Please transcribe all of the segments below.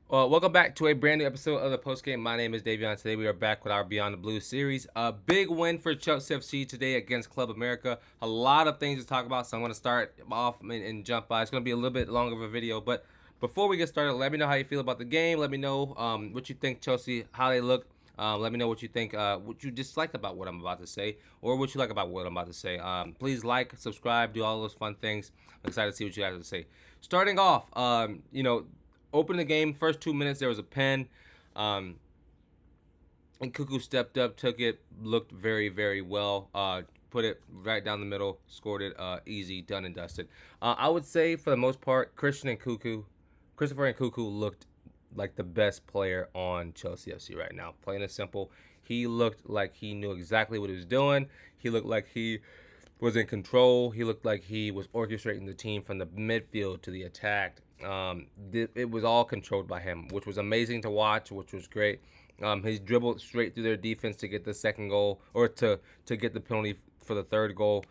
Well, welcome back to a brand new episode of the Post Game. My name is Davion. Today we are back with our Beyond the Blue series. A big win for Chelsea FC today against Club America. A lot of things to talk about, so I'm going to start off and jump by. It's going to be a little bit longer of a video, but before we get started, let me know how you feel about the game. Let me know what you think Chelsea, how they look. Let me know what you think, what you dislike about what I'm about to say, or what you like about what I'm about to say. Please like, subscribe, do all those fun things. I'm excited to see what you guys have to say. Starting off, opening the game, first 2 minutes, there was a pen. Um, and Cuckoo stepped up, took it, looked very, very well. Put it right down the middle, scored it easy, done and dusted. I would say for the most part, Christopher and Cuckoo looked like the best player on Chelsea FC right now. Plain and simple, he looked like he knew exactly what he was doing. He looked like he was in control. He looked like he was orchestrating the team from the midfield to the attack. It was all controlled by him, which was amazing to watch, which was great. He dribbled straight through their defense to get the second goal, or to get the penalty for the third goal,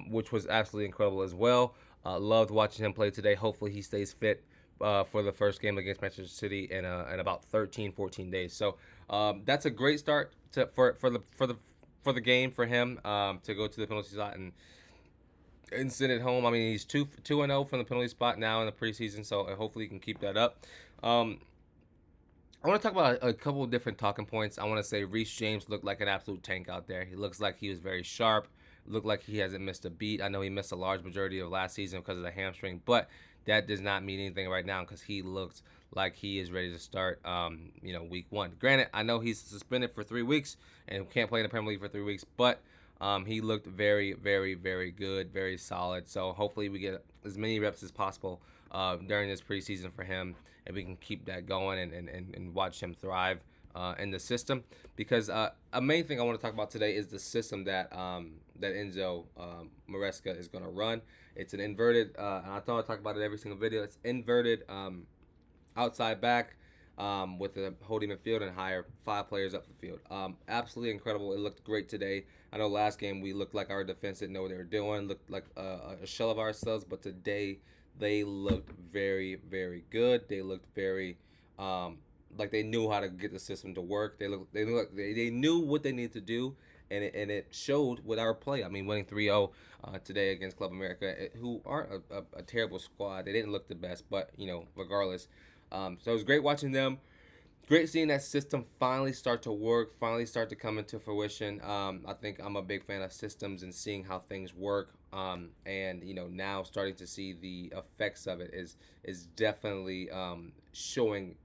which was absolutely incredible as well. Loved watching him play today. Hopefully he stays fit for the first game against Manchester City in about 13, 14 days. So that's a great start for the game for him to go to the penalty spot and send it home. I mean, he's 2-0 from the penalty spot now in the preseason, so hopefully he can keep that up. Um, I want to talk about a couple of different talking points. I want to say Reece James looked like an absolute tank out there. He looks like he was very sharp. Looked like he hasn't missed a beat. I know he missed a large majority of last season because of the hamstring, but that does not mean anything right now because he looks like he is ready to start. Week one. Granted, I know he's suspended for 3 weeks and can't play in the Premier League for 3 weeks, but he looked very, very, very good, very solid. So hopefully we get as many reps as possible during this preseason for him, and we can keep that going and watch him thrive in the system. Because a main thing I want to talk about today is the system that Enzo Maresca is going to run. It's an inverted, and I thought I'd talk about it every single video. It's inverted outside back with a holding midfield and higher 5 players up the field. Absolutely incredible. It looked great today. I know last game we looked like our defense didn't know what they were doing, looked like a shell of ourselves, but today they looked very, very good. They looked very like they knew how to get the system to work. They knew what they needed to do, and it showed with our play. I mean, winning 3-0 today against Club America, who aren't a terrible squad. They didn't look the best, but regardless. So it was great watching them. Great seeing that system finally start to work, finally start to come into fruition. I think I'm a big fan of systems and seeing how things work. And now starting to see the effects of it is definitely showing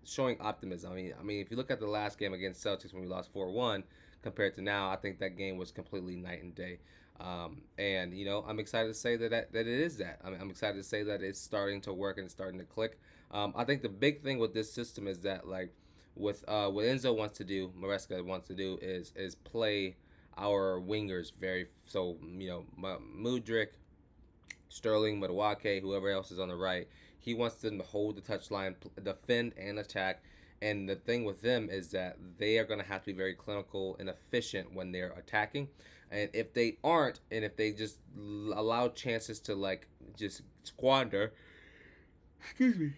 optimism. I mean, if you look at the last game against Celtics when we lost 4-1 compared to now, I think that game was completely night and day. And I'm excited to say that it is that. I'm excited to say that it's starting to work and it's starting to click. I think the big thing with this system is that like with what Enzo wants to do, Maresca wants to do is play our wingers very so Mudrick, Sterling, Maduake, whoever else is on the right. He wants them to hold the touchline, defend and attack. And the thing with them is that they are going to have to be very clinical and efficient when they're attacking. And if they aren't, and if they just allow chances to like just squander, excuse me,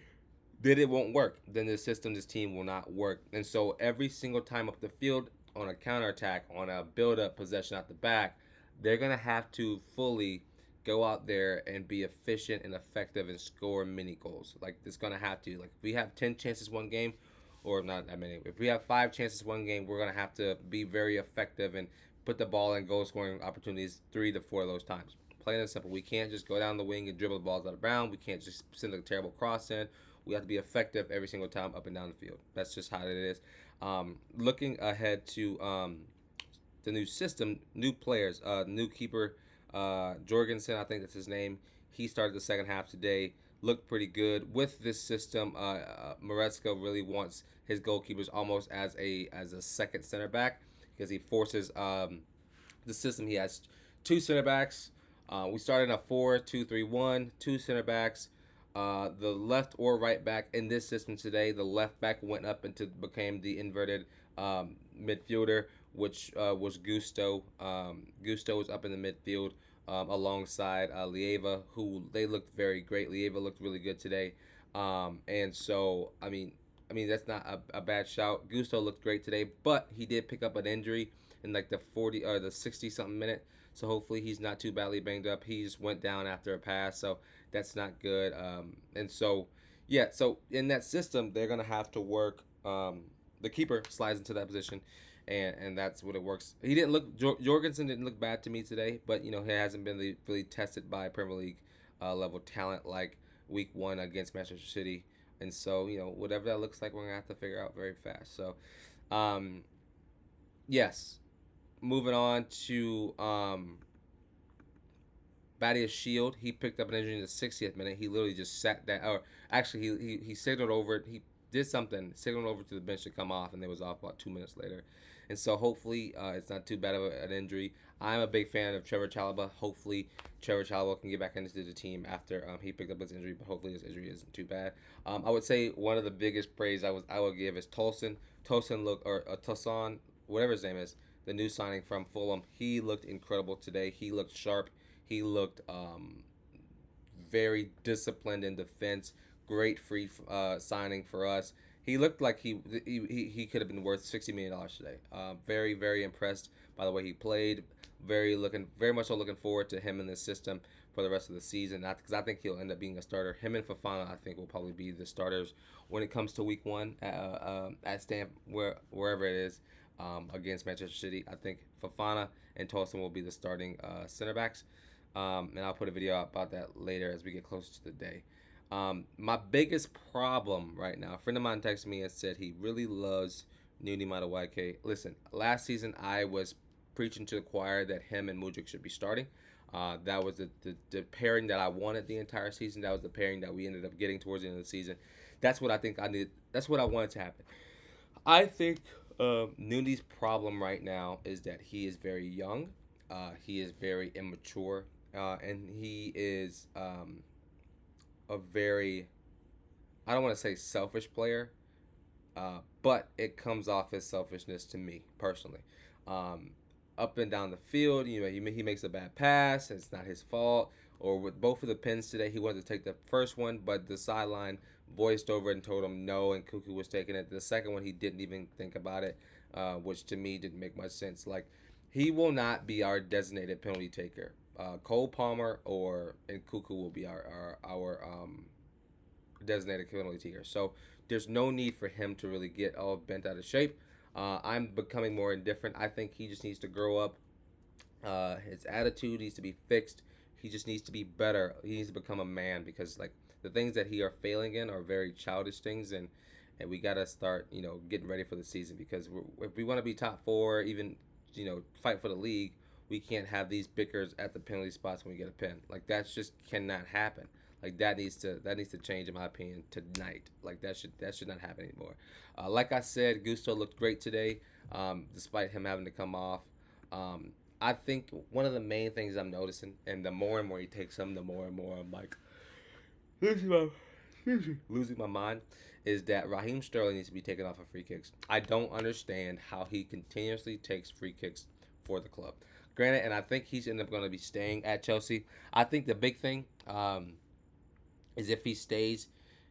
then it won't work. Then the system, this team will not work. And so every single time up the field on a counterattack, on a build-up possession out the back, they're gonna have to fully go out there and be efficient and effective and score mini goals. Like it's gonna have to. Like if we have 10 chances one game, or not that many. If we have 5 chances one game, we're gonna have to be very effective and put the ball in goal scoring opportunities 3 to 4 of those times. Plain and simple. We can't just go down the wing and dribble the balls out of bounds. We can't just send a terrible cross in. We have to be effective every single time up and down the field. That's just how it is. Looking ahead to the new system, new players, new keeper, Jorgensen, I think that's his name. He started the second half today. Looked pretty good with this system. Maresca really wants his goalkeepers almost as a second center back because he forces the system. He has 2 center backs. We started in a 4-2-3-1, 2 center backs. The left or right back in this system today, the left back went up into became the inverted midfielder, which was Gusto. Gusto was up in the midfield alongside Lieva, who they looked very great. Lieva looked really good today. And so, I mean, I mean, that's not a bad shout. Gusto looked great today, but he did pick up an injury in like the 40 or the 60 something minute. So hopefully he's not too badly banged up. He just went down after a pass, so that's not good. And so yeah, so in that system they're gonna have to work. The keeper slides into that position, and that's what it works. He didn't look Jorgensen didn't look bad to me today, but he hasn't been really tested by Premier League level talent like Week 1 against Manchester City. And so, whatever that looks like, we're gonna have to figure out very fast. So, um, yes, moving on to Badia's shield. He picked up an injury in the 60th minute. He literally just sat down, or actually, he signaled over it. He did something, signaled over to the bench to come off, and it was off about 2 minutes later. And so, hopefully, it's not too bad of an injury. I'm a big fan of Trevor Chalobah. Hopefully, Trevor Chalobah can get back into the team after he picked up his injury, but hopefully his injury isn't too bad. I would say one of the biggest praise I would give is Tolson. Tolson look or Tosan, whatever his name is, the new signing from Fulham. He looked incredible today. He looked sharp. He looked very disciplined in defense. Great free signing for us. He looked like he could have been worth $60 million today. Very very impressed by the way he played. Very much so looking forward to him in this system for the rest of the season. Because I think he'll end up being a starter. Him and Fofana I think will probably be the starters when it comes to Week 1 at wherever it is against Manchester City. I think Fofana and Tolson will be the starting center backs. And I'll put a video out about that later as we get closer to the day. My biggest problem right now, a friend of mine texted me and said he really loves Nuni Madueke. Listen, last season I was preaching to the choir that him and Mudryk should be starting. That was the pairing that I wanted the entire season. That was the pairing that we ended up getting towards the end of the season. That's what I think I need. That's what I wanted to happen. I think Nuni's problem right now is that he is very young. He is very immature. And he is a very, I don't want to say selfish player, but it comes off as selfishness to me personally. Up and down the field, he makes a bad pass, and it's not his fault. Or with both of the pins today, he wanted to take the first one, but the sideline voiced over it and told him no, and Cuckoo was taking it. The second one, he didn't even think about it, which to me didn't make much sense. Like, he will not be our designated penalty taker. Cole Palmer or and Cuckoo will be our designated penalty taker. So there's no need for him to really get all bent out of shape. I'm becoming more indifferent. I think he just needs to grow up. His attitude needs to be fixed. He just needs to be better. He needs to become a man because like the things that he are failing in are very childish things, and we gotta start getting ready for the season because if we want to be top four, even fight for the league, we can't have these bickers at the penalty spots when we get a pen. Like that just cannot happen. Like that needs to change in my opinion tonight. Like that should not happen anymore. Like I said, Gusto looked great today, despite him having to come off. I think one of the main things I'm noticing, and the more and more he takes him, the more and more I'm like losing my mind, is that Raheem Sterling needs to be taken off of free kicks. I don't understand how he continuously takes free kicks for the club. Granted, and I think he's ended up going to be staying at Chelsea. I think the big thing is if he stays,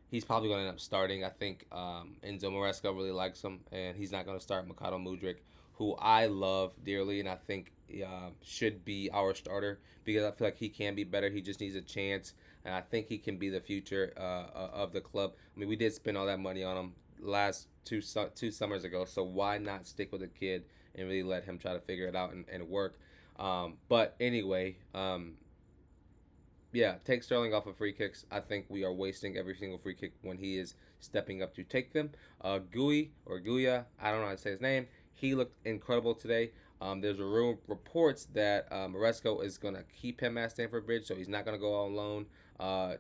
he's probably going to end up starting. I think Enzo Maresca really likes him, and he's not going to start Mikhailo Mudryk, who I love dearly, and I think should be our starter because I feel like he can be better. He just needs a chance, and I think he can be the future of the club. I mean, we did spend all that money on him last two summers ago, so why not stick with the kid and really let him try to figure it out and work? But anyway, yeah, take Sterling off of free kicks. I think we are wasting every single free kick when he is stepping up to take them. Guya, I don't know how to say his name. He looked incredible today. There's reports that Maresco is going to keep him at Stamford Bridge, so he's not going to go on loan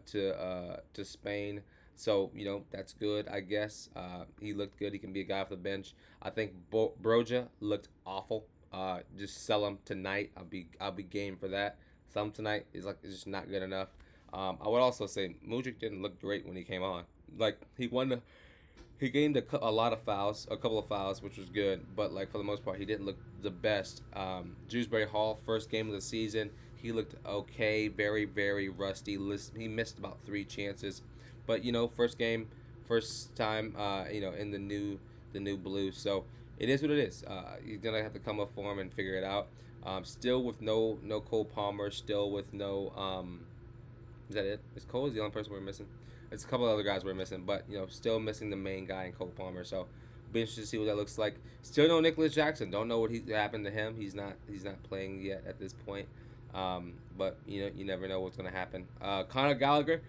to Spain. So, that's good, I guess. He looked good. He can be a guy off the bench. I think Broja looked awful. Just sell him tonight. I'll be game for that. Sell him tonight is just not good enough. I would also say Mudryk didn't look great when he came on. Like he gained a lot of fouls, a couple of fouls, which was good. But like for the most part, he didn't look the best. Dewsbury Hall, first game of the season, he looked okay, very very rusty. He missed about 3 chances, but first game first time, in the new blue. So it is what it is. You're gonna have to come up for him and figure it out. Still with no Cole Palmer. Still with no. Is that it? Is Cole is the only person we're missing? It's a couple other guys we're missing, but still missing the main guy in Cole Palmer. So be interested to see what that looks like. Still no Nicholas Jackson. Don't know what happened to him. He's not playing yet at this point. But you never know what's gonna happen. Conor Gallagher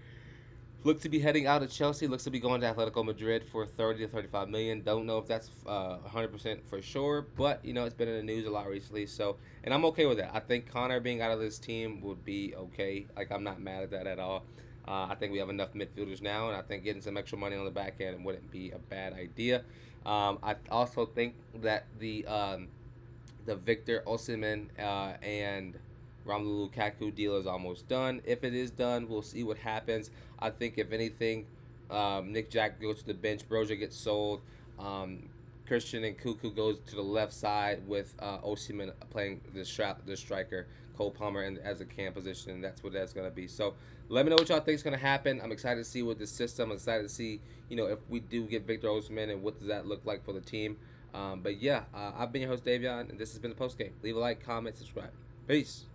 looked to be heading out of Chelsea. Looks to be going to Atletico Madrid for 30 to 35 million. Don't know if that's 100% for sure, but it's been in the news a lot recently. So, and I'm okay with that. I think Connor being out of this team would be okay. Like, I'm not mad at that at all. I think we have enough midfielders now, and I think getting some extra money on the back end wouldn't be a bad idea. I also think that the Victor Osimhen and Romelu Lukaku deal is almost done. If it is done, we'll see what happens. I think if anything, Nick Jack goes to the bench, Broja gets sold, Christian and Cuckoo goes to the left side with Osimhen playing the striker, Cole Palmer as a cam position, and that's what that's going to be. So let me know what y'all think is going to happen. I'm excited to see what the system. I'm excited to see if we do get Victor Osimhen and what does that look like for the team. But yeah, I've been your host Davion, and this has been the post game. Leave a like, comment, subscribe. Peace.